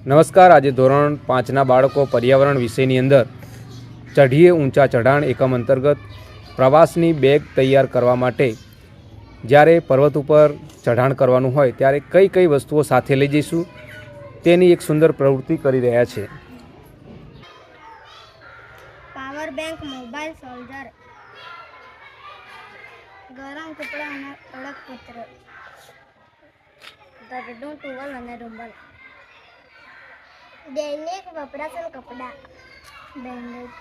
નમસ્કાર। આજે ધોરણ 5ના બાળકો પર્યાવરણ વિષયની અંદર ચઢીએ ઊંચા ચઢાણ એકમ અંતર્ગત પ્રવાસની બેગ તૈયાર કરવા માટે જ્યારે પર્વત ઉપર ચઢાણ કરવાનું હોય ત્યારે કઈ કઈ વસ્તુઓ સાથે લઈ જઈશું તેની એક સુંદર પ્રવૃત્તિ કરી રહ્યા છે। પાવર બેંક, મોબાઈલ ચાર્જર, ગરમ કપડાં અને કડક પત્ર, દરડું, ટુવાલ અને રૂમાલ, દૈનિક વપરાશના કપડાં, બેન્ડેજ,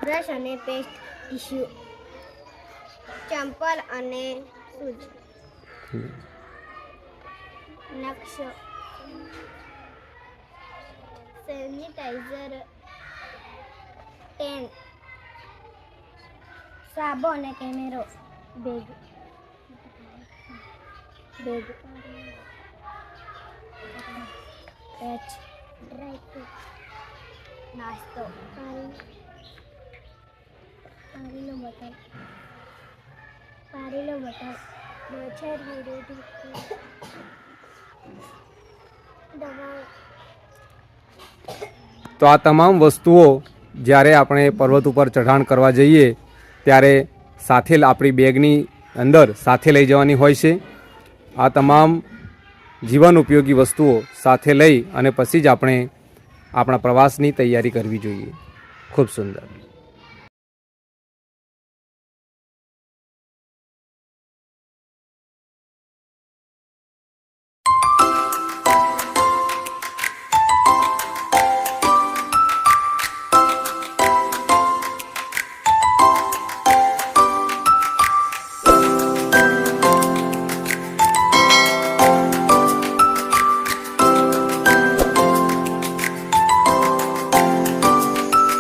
બ્રશ અને પેસ્ટ, ટીશ્યુ, ચંપલ અને શૂઝ, નકશો, સેનિટાઈઝર, પેન, સાબુ અને કેમેરો, બેગ, પેચ, ડ્રાયફ્રૂટ, નાસ્તો, પાણીનો બોટલ, મચ્છર વિરોધી દવાઓ। તો આ તમામ વસ્તુઓ જ્યારે આપણે પર્વત ઉપર ચઢાણ કરવા જઈએ ત્યારે સાથે આપણી બેગની અંદર સાથે લઈ જવાની હોય છે। આ તમામ જીવન ઉપયોગી વસ્તુઓ સાથે લઈ અને પછી જ આપણે આપણા પ્રવાસની તૈયારી કરવી જોઈએ। ખૂબ સુંદર।